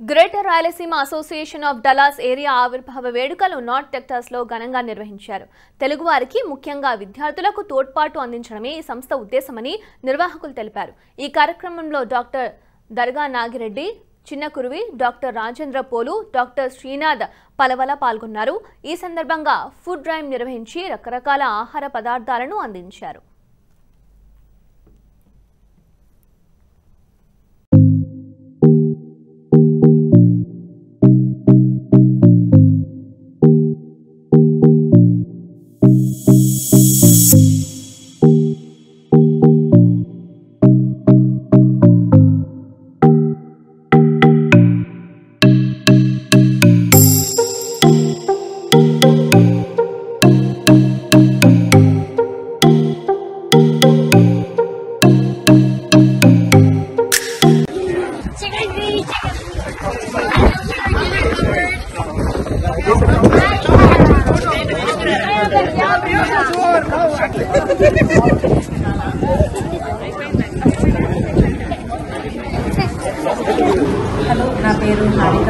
Greater Rayalaseema association of Dallas area ఆవిర్భావ వేడుకలు north టెక్సాస్లో ఘనంగా నిర్వహించారు. తెలుగువారికి ముఖ్యంగా విద్యార్థులకు తోడ్పాటు అందించడమే ఈ సంస్థ ఉద్దేశమని నిర్వాహకులు తెలిపారు. ఈ కార్యక్రమంలో doctor Darga Nagireddy, Chinnakuruvi, doctor Rajendra Polu, doctor Srinath Palavala పాల్గొన్నారు. ఈ సందర్భంగా ఫుడ్ డ్రైవ్ నిర్వహించి రకరకాల ఆహార పదార్థాలను అందించారు. హలో, నా పేరు హారిక.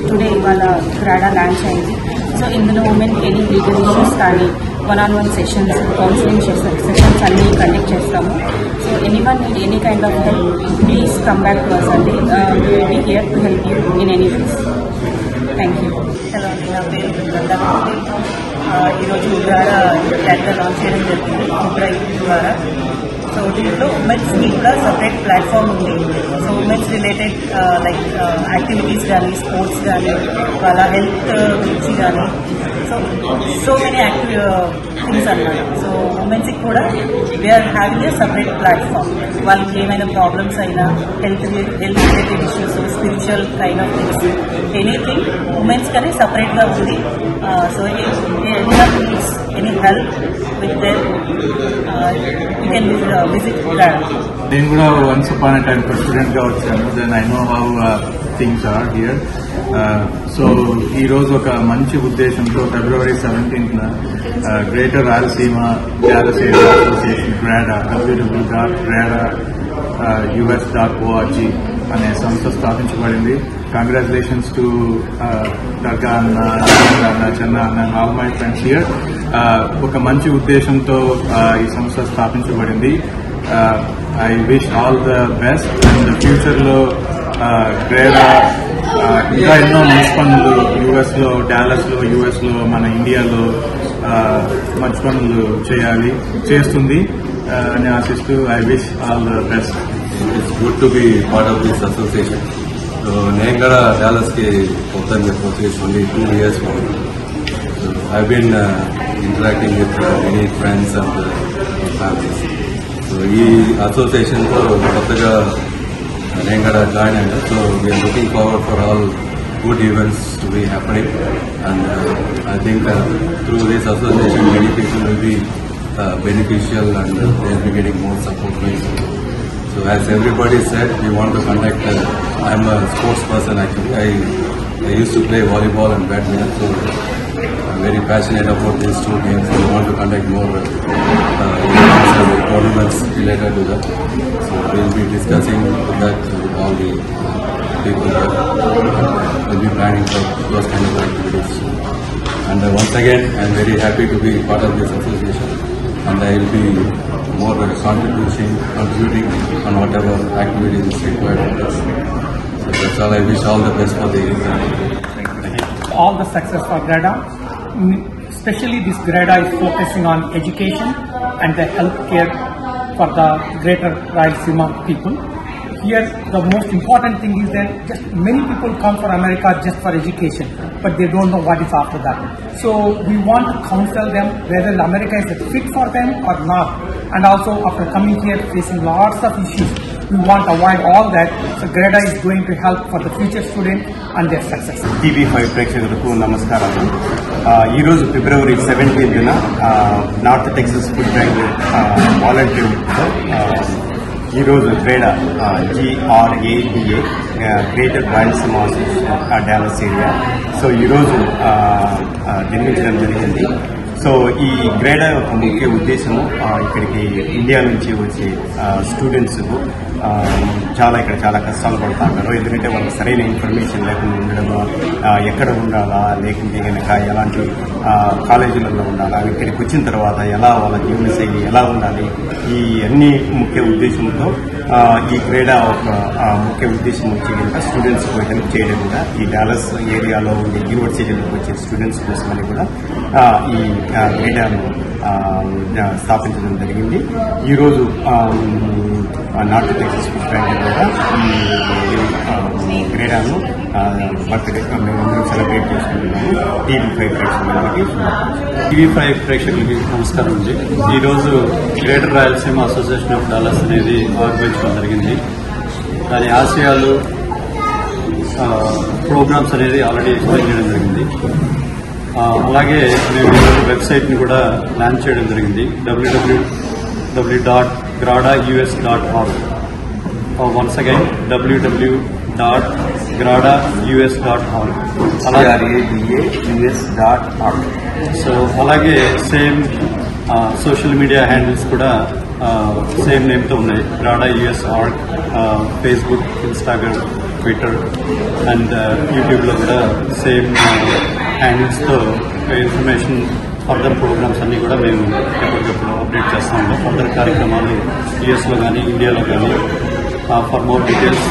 టుడే ఇవాళ గ్రాడా లాంచ్ అయింది. సో ఇందులో ఉమెన్కి ఎనీ లీగల్ ఇష్యూస్ కానీ 1-on-1 సెషన్స్, కౌన్సిలింగ్ సెషన్స్ అన్నీ కండక్ట్ చేస్తాము. So anyone need any kind of help, please come back to us అండి. We will be here to help you in any ways. Thank you. Hello అండి, నా పేరు బృందావతి. ఈరోజు గ్రాడా క్యాటర్ launch చేయడం జరిగింది food ద్వారా. సో దీంట్లో ఉమెన్స్కి కూడా సపరేట్ ప్లాట్ఫామ్ ఉంది. So womens related like activities కానీ, స్పోర్ట్స్ కానీ, వాళ్ళ హెల్త్ గురించి కానీ, సో మెనీ థింగ్స్ అన్నమాట. సో ఉమెన్స్కి కూడా we are having a separate platform. వాళ్ళకి ఏమైనా ప్రాబ్లమ్స్ అయినా, health related issues, spiritual kind of things, anything womens కానీ సపరేట్గా ఉంది. So any help with there you can visit GRADA. నేను కూడా once upon a time student గా వచ్చాను. Then I know how things are here. So ఈ రోజు ఒక మంచి ఉద్దేశంతో February 17th Greater Rayalaseema Dallas Area Association GRADA www.grada.us.org అనే సంస్థ స్థాపించబడింది. కంగ్రాచులేషన్స్ టు దర్గా అన్న, చెన్న అన్న, ఆల్ మై ఫ్రెండ్స్ హియర్. ఒక మంచి ఉద్దేశంతో ఈ సంస్థ స్థాపించబడింది. I wish all the best and future లో గ్రేడా ఇంకా ఎన్నో మంచి పనులు యుఎస్ లో, డాలస్ లో, యుఎస్ లో, మన ఇండియాలో మంచి పనులు చేస్తుంది అని ఆశిస్తూ I wish all the best. It's good to be part of this association. So నేను కూడా డాలస్ కి పోతాను చెప్పి only 2 years. So I been interacting with many friends and families. So ఈ అసోసియేషన్తో కొత్తగా నేను కూడా జాయిన్ అయ్యాను. So we're looking forward for all good events to be happening, and I think through this association many people will be beneficial and they will be getting more support. So as everybody said, we want to conduct, I am a sports person actually. I used to play volleyball and badminton, so I am very passionate about these two games. We want to conduct more tournaments related to that. So we will be discussing that with all the people that will be planning for those kind of activities. And once again, I am very happy to be part of this association, and I will be more contributing on whatever activities is required for us. So that's all. I wish all the best for the event. All the success for GRADA. Especially this GRADA is focusing on education and the healthcare for the greater Rayalaseema people. Here the most important thing is that just many people come for America just for education, but they don't know what is after that. So we want to counsel them whether America is fit for them or not, and also after coming here facing lots of issues, we want to avoid all that. So GRADA is going to help for the future student and their success. TV5 ప్రేక్షకులకు నమస్కారాలు. ఈరోజు February 17th north Texas food drive volunteer ఈరోజు గ్రేడా GRADA greater Rayalaseema association Dallas area. So ఈరోజు నిర్మించడం జరిగింది. So ఈ గ్రేడా యొక్క ముఖ్య ఉద్దేశము ఇక్కడికి ఇండియా నుంచి వచ్చే స్టూడెంట్స్కు ఇక్కడ చాలా కష్టాలు పడుతూ ఉంటారు. ఎందుకంటే వాళ్ళకి సరైన ఇన్ఫర్మేషన్ లేకుండా ఉండడము, ఎక్కడ ఉండాలా, లేకుంటే కనుక ఎలాంటి కాలేజీలలో ఉండాలా, ఇక్కడికి వచ్చిన తర్వాత ఎలా వాళ్ళ జీవనశైలి ఎలా ఉండాలి, ఈ అన్ని ముఖ్య ఉద్దేశంతో ఈ గ్రేడా ఒక ముఖ్య ఉద్దేశం వచ్చి కనుక స్టూడెంట్స్కు హెల్ప్ చేయడం కూడా ఈ డాలస్ ఏరియాలో ఉండే యూనివర్సిటీలకు వచ్చే స్టూడెంట్స్ కోసమని కూడా ఈ గ్రేడాను స్థాపించడం జరిగింది. ఈరోజు నార్త్ టెక్సస్ ఫుడ్ బ్రాండ్ ద్వారా ఈ గ్రేడాను బర్త్డే మేమందరం సెలబ్రేట్ చేసుకుంటున్నాము. TV5 ప్రేక్షకులకి TV5 ప్రేక్షకులకి నమస్కారం అండి. ఈరోజు greater Rayalaseema association of Dallas అనేది ఆర్గనైజ్ జరిగింది. దాని ఆశయాలు ప్రోగ్రామ్స్ అనేది ఆల్రెడీ ఎక్స్ప్లెయిన్ చేయడం జరిగింది. అలాగే మేము వెబ్సైట్ని కూడా లాంచ్ చేయడం జరిగింది. www.gradaus.org. Once again www.gradaus.org. So అలాగే సేమ్ సోషల్ మీడియా హ్యాండిల్స్ కూడా సేమ్ నేమ్తో ఉన్నాయి. gradaus.org, Facebook, Instagram, Twitter and యూట్యూబ్లో కూడా సేమ్ హ్యాండిల్స్తో ఇన్ఫర్మేషన్, ఫర్దర్ ప్రోగ్రామ్స్ అన్నీ కూడా మేము ఎప్పటికప్పుడు అప్డేట్ చేస్తూ ఉంటాం. ఫర్దర్ కార్యక్రమాలు యూఎస్లో కానీ ఇండియాలో కానీ. For more details